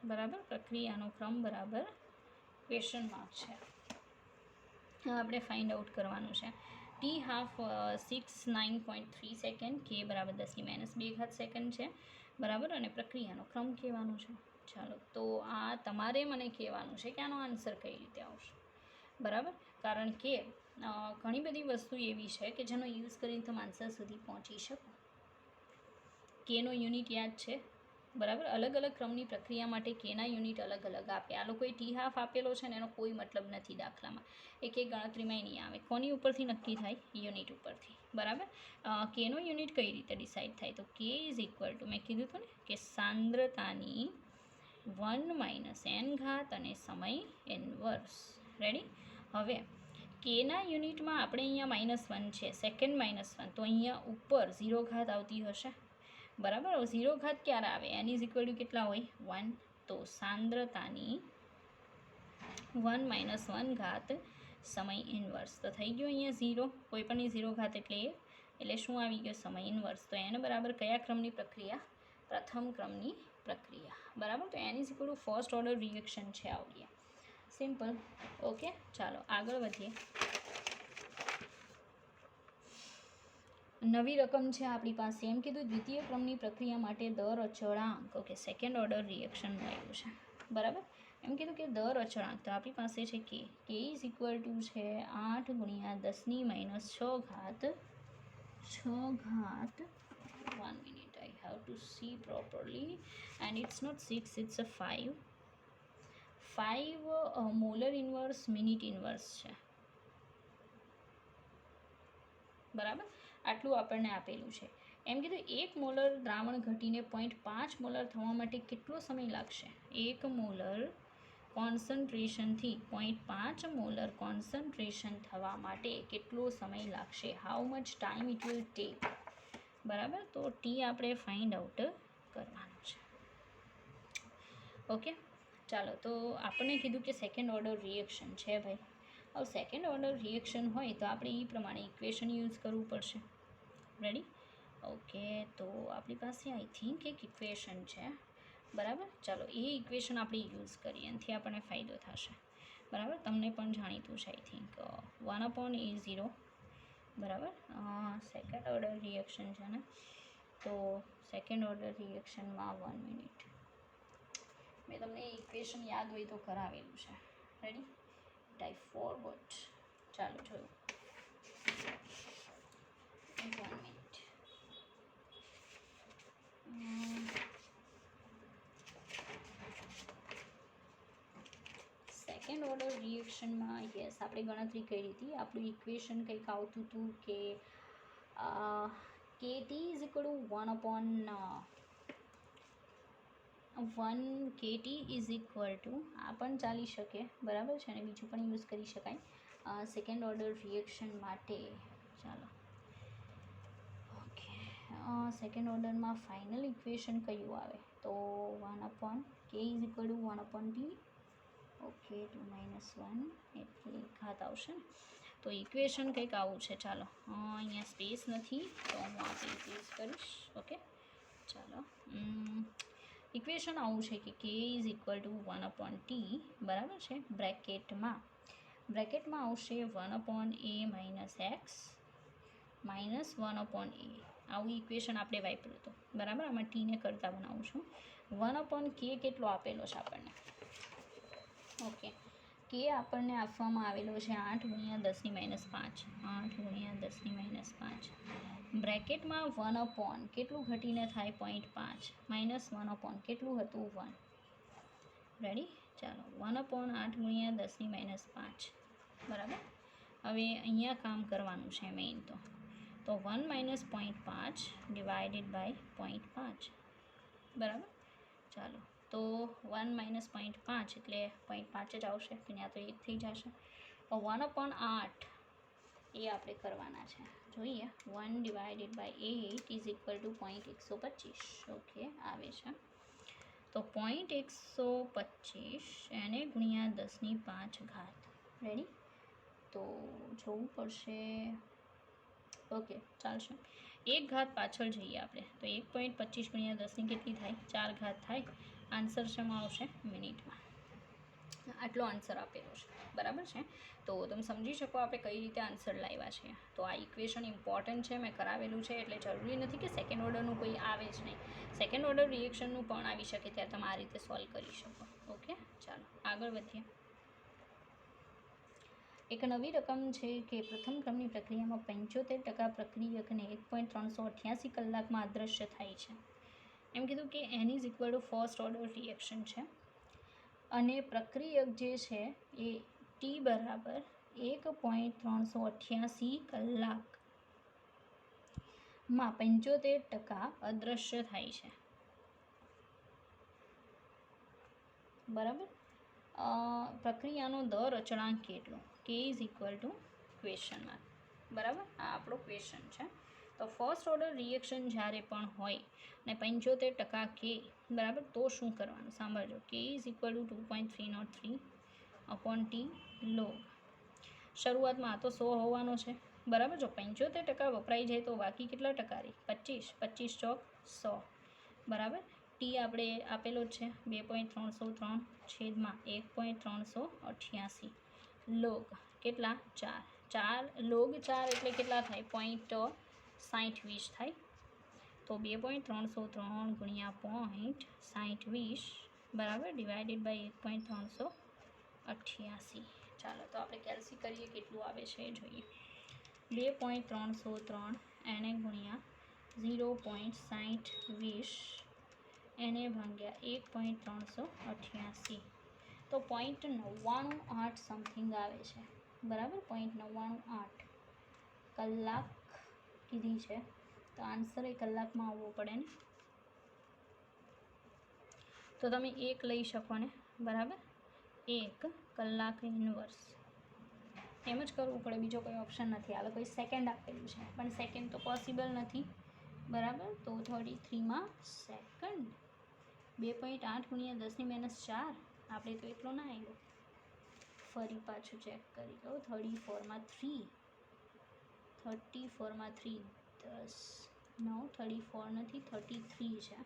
બરાબર? પ્રક્રિયાનો ક્રમ બરાબર ક્વેશ્ચન માર્ક છે, આપણે ફાઇન્ડ આઉટ કરવાનું છે. T1/2 69.3 સેકન્ડ, k બરાબર 10-2 ઘાત સેકન્ડ છે, બરાબર? અને પ્રક્રિયાનો ક્રમ કહેવાનો છે. ચાલો, તો આ તમારે મને કહેવાનું છે કે આનો આન્સર કઈ રીતે આવશે, બરાબર? કારણ કે ઘણી બધી વસ્તુ એવી છે કે જેનો યુઝ કરીને તમે આન્સર સુધી પહોંચી શકો. કેનો યુનિટ યાદ છે, બરાબર? અલગ અલગ ક્રમની પ્રક્રિયા માટે કેના યુનિટ અલગ અલગ આપે. આ લોકોએ T1/2 આપેલો છે ને, એનો કોઈ મતલબ નથી દાખલામાં, એક ગણતરીમાં નહીં આવે. કોની ઉપરથી નક્કી થાય? યુનિટ ઉપરથી, બરાબર? કેનો યુનિટ કઈ રીતે ડિસાઇડ થાય? તો કે ઇઝ ઇક્વલ ટુ, મેં કીધું હતું ને કે સાંદ્રતાની 1 - n ઘાત અને સમય ઇન્વર્સ. રેડી? હવે કેના યુનિટમાં આપણે અહીંયા -1 છે, સેકન્ડ -1, તો અહીંયા ઉપર 0 ઘાત આવતી હશે, બરાબર? 0 ઘાત ક્યારે આવે? n ઇઝ ઇક્વલ ટુ કેટલા હોય? 1. તો સાંદ્રતાની 1 - 1 ઘાત સમય ઇન્વર્સ, તો થઈ ગયો અહીંયા 0, કોઈ પણની 0 ઘાત એટલે શું આવી ગયો? સમય ઇન્વર્સ. તો n બરાબર કયા ક્રમની પ્રક્રિયા? પ્રથમ ક્રમની પ્રક્રિયા, બરાબર? તો n is equal to first order reaction છે આવડી. સિમ્પલ. ઓકે, ચાલો આગળ વધીએ. નવી રકમ છે આપણી પાસે. એમ કીધું દ્વિતીય ક્રમની પ્રક્રિયા માટે દર અચળાંક, ઓકે, સેકન્ડ ઓર્ડર રિએક્શનનું આવ્યું છે, બરાબર? એમ કીધું કે દર અચળાંક, તો આપણી પાસે છે કે ઇઝ ઇક્વલ ટુ છે 8 × 10⁻6 ઘાત 1 minute, I have to see properly and it's not 6, it's a 5 molar inverse minute inverse છે, બરાબર? આટલું આપણને આપેલું છે. એમ કીધું 1 મોલર દ્રાવણ ઘટીને 0.5 મોલર થવા માટે કેટલો સમય લાગશે? 1 મોલર કોન્સન્ટ્રેશનથી 0.5 મોલર કોન્સન્ટ્રેશન થવા માટે કેટલો સમય લાગશે? How much time it will take. બરાબર, તો ટી આપણે ફાઇન્ડ આઉટ કરવાનું છે. ઓકે, ચાલો. તો આપણને કીધું કે સેકન્ડ ઓર્ડર રિએક્શન છે ભાઈ. હવે સેકન્ડ ઓર્ડર રિએક્શન હોય તો આપણે એ પ્રમાણે ઇક્વેશન યુઝ કરવું પડશે. રેડી? ઓકે, તો આપણી પાસે આઈ થિંક એક ઇક્વેશન છે. બરાબર, ચાલો એ ઇક્વેશન આપણે યુઝ કરીએ, એનાથી આપણને ફાયદો થશે. બરાબર, તમને પણ જાણીતું છે આઈ થિંક 1/A0. બરાબર, સેકન્ડ ઓર્ડર રિએક્શન છે ને, તો સેકન્ડ ઓર્ડર રિએક્શનમાં 1 મિનિટ, મેં તમને ઇક્વેશન યાદ હોય તો કરાવેલું છે. રેડી? Type forward. ચાલો જોયું. 1 મિનિટ. સેકન્ડ ઓર્ડર રિએક્શનમાં યસ આપણે ગણતરી કરી હતી. આપણું ઇક્વેશન કંઈક આવતું હતું કે KT is equal to 1 KT is equal two, આ પણ ચાલી શકે. બરાબર છે, અને બીજું પણ યુઝ કરી શકાય સેકન્ડ ઓર્ડર રિએક્શન માટે. ચાલો, ઓકે, સેકન્ડ ઓર્ડરમાં ફાઇનલ ઇક્વેશન કયું આવે? તો 1/K is equal two 1/T. Okay, 2 - 1 એટલે ઘાત આવશે ને. તો ઇક્વેશન કંઈક આવું છે. ચાલો, અહીંયા સ્પેસ નથી તો હું આપણે યુઝ કરીશ. ઓકે, ચાલો. ઇક્વેશન આવું છે કે K is equal two 1/T. બરાબર છે, બ્રેકેટમાં આવશે 1/A - x માઇનસ 1/A. આવું ઇક્વેશન આપણે વાપર્યું હતું. બરાબર, આમાં ટીને કરતાં બનાવું છું. 1/K કેટલો આપેલો છે આપણને? ઓકે, કે આપણને આપવામાં આવેલો છે 8 × 10⁻5. 8 × 10⁻5 બ્રેકેટમાં 1/ કેટલું ઘટીને થાય? 0.5 માઇનસ 1/ કેટલું હતું? 1. રેડી? ચાલો, 1/8 × 10⁻5. બરાબર, હવે અહીંયા કામ કરવાનું છે મેઇન તો 1 - 0.5 ડિવાઇડેડ બાય 0.5. બરાબર, ચાલો. તો 1 - 0.5 એટલે 0.5 જ આવશે, ત્યાં તો 1 થઈ જશે. તો 1/8 એ આપણે કરવાના છે. જોઈએ, 1 divided by 8 is equal to 0.125. Okay, આવે છે. તો 0.125 એને ગુણ્યા 10⁵. રેડી? તો જોવું પડશે. ઓકે, ચાલશે. 1 ઘાત પાછળ જઈએ આપણે તો 1.25 × 10 કેટલી થાય? 4 ઘાત થાય. આન્સર શેમાં આવશે? મિનિટમાં. આટલો આન્સર આપેલો છે. બરાબર છે, તો તમે સમજી શકો આપણે કઈ રીતે આન્સર લાવ્યા છે. તો આ ઇક્વેશન ઇમ્પોર્ટન્ટ છે, મેં કરાવેલું છે, એટલે જરૂરી નથી કે સેકન્ડ ઓર્ડરનું કોઈ આવે જ નહીં. સેકન્ડ ઓર્ડર રિએક્શનનું પણ આવી શકે, ત્યારે તમે આ રીતે સોલ્વ કરી શકો. ઓકે, ચાલો આગળ વધીએ. એક નવી રકમ છે કે પ્રથમ ક્રમની પ્રક્રિયામાં 75% પ્રક્રિયકને 1.388 કલાકમાં અદૃશ્ય થાય છે. એમ કીધું કે n is equal to first order reaction છે, અને પ્રક્રિયક જે છે એ T બરાબર 1.388 કલાકમાં 75% અદૃશ્ય થાય છે. બરાબર, પ્રક્રિયાનો દર અચળાંક કેટલો? K is equal to question mark. બરાબર, આ આપણો ક્વેશ્ચન છે. તો ફર્સ્ટ ઓર્ડર રિએક્શન જ્યારે પણ હોય ને 75% K, બરાબર, તો શું કરવાનું? સાંભળજો. K is equal two 2.303/T log. શરૂઆતમાં તો 100 હોવાનો છે. બરાબર, જો 75% વપરાઈ જાય તો બાકી કેટલા ટકા રહે? 25. 25 ચોક 100. બરાબર, ટી આપણે આપેલો જ છે 2.303/1.388 લોગ કેટલા? 4 લોગ 4 એટલે કેટલા થાય? 0.6020 થાય. તો 2.303 ગુણ્યા 0.6020 બરાબર ડિવાઇડેડ બાય 1.388. ચાલો, તો આપણે કેલ્સી કરીએ કેટલું આવે છે એ જોઈએ. 2.303 એને ગુણ્યા 0.6020 એને ભાગ્યા 1.388, તો 0.998 સમથિંગ આવે છે. બરાબર, 0.998 કલાક કીધી છે. તો આન્સર એ કલાકમાં આવવો પડે ને, તો તમે 1 લઈ શકો ને, બરાબર, 1 કલાક ઇનવર્સ એમ જ કરવું પડે, બીજો કોઈ ઓપ્શન નથી. આ કોઈ સેકન્ડ આપેલું છે પણ સેકન્ડ તો પોસિબલ નથી, બરાબર. તો 33માં સેકન્ડ 2.8 ગુણ્યા 10⁻⁴, આપણે તો એટલો ના આવ્યો. ફરી પાછું ચેક કરી લો. 34માં 3, 34માં 3 10 9 34 નથી, 33 છે.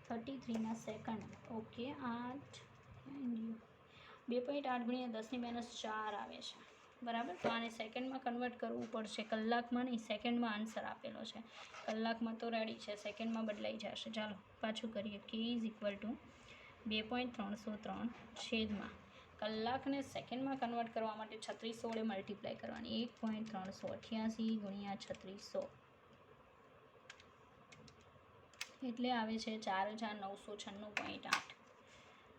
33ના સેકન્ડ, ઓકે, 8 2.8 ગુણ્યા 10⁻⁴ આવે છે, બરાબર. તો આને સેકન્ડમાં કન્વર્ટ કરવું પડશે, કલાકમાં નહીં, સેકન્ડમાં આન્સર આપેલો છે. કલાકમાં તો રેડી છે, સેકન્ડમાં બદલાઈ જશે. ચાલો પાછું કરીએ. k = 2.303 છેદમાં કલાકને સેકન્ડમાં કન્વર્ટ કરવા માટે 3600 વડે મલ્ટીપ્લાય કરવાની. 1.388 ગુણ્યા 3600 એટલે આવે છે 4996.8.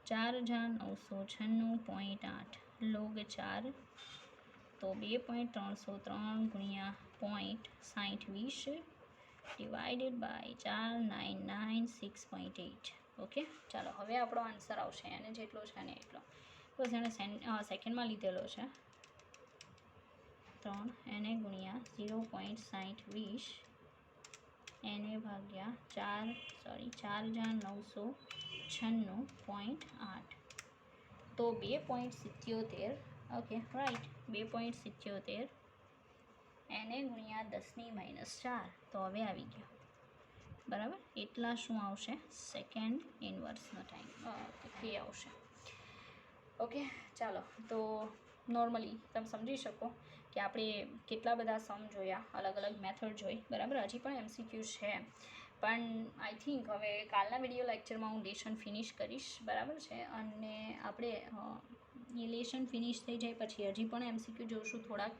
4996.8 log 4, તો 2.303 ગુણ્યા 0.6020 ડિવાઇડેડ બાય 4996.8. ઓકે, ચાલો હવે આપણો આન્સર આવશે એને જેટલો છે ને એટલો. તો જેણે સેકન્ડમાં લીધેલો છે 3, એને ગુણ્યા 0.6020 એને ભાગ્યા 4996.8, તો 2.77, ઓકે રાઈટ, 2.77 એને ગુણ્યા 10⁻⁴, તો હવે આવી ગયો, બરાબર. એટલા શું આવશે? સેકન્ડ ઇનવર્સનો ટાઈમ કે આવશે. ઓકે, ચાલો. તો નોર્મલી તમે સમજી શકો કે આપણે કેટલા બધા સમ જોયા, અલગ અલગ મેથડ જોઈ, બરાબર. હજી પણ MCQ છે, પણ આઈ થિંક હવે કાલના વિડીયો લેક્ચરમાં હું લેશન ફિનિશ કરીશ, બરાબર છે. અને આપણે એ લેશન ફિનિશ થઈ જાય પછી હજી પણ MCQ જોઈશું થોડાક.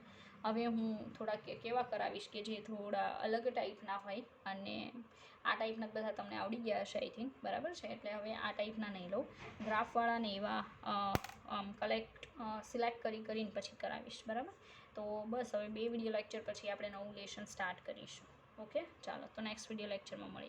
હવે હું થોડાક કેવા કરાવીશ કે જે થોડા અલગ ટાઈપના હોય, અને આ ટાઈપના બધા તમને આવડી ગયા હશે આઈ થિંક, બરાબર છે. એટલે હવે આ ટાઈપના નહીં લઉં, ગ્રાફવાળાને એવા સિલેક્ટ કરીને પછી કરાવીશ, બરાબર. તો બસ હવે 2 વિડીયો લેક્ચર પછી આપણે નવું લેશન સ્ટાર્ટ કરીશું. ઓકે, ચાલો, તો નેક્સ્ટ વિડીયો લેક્ચરમાં મળીએ.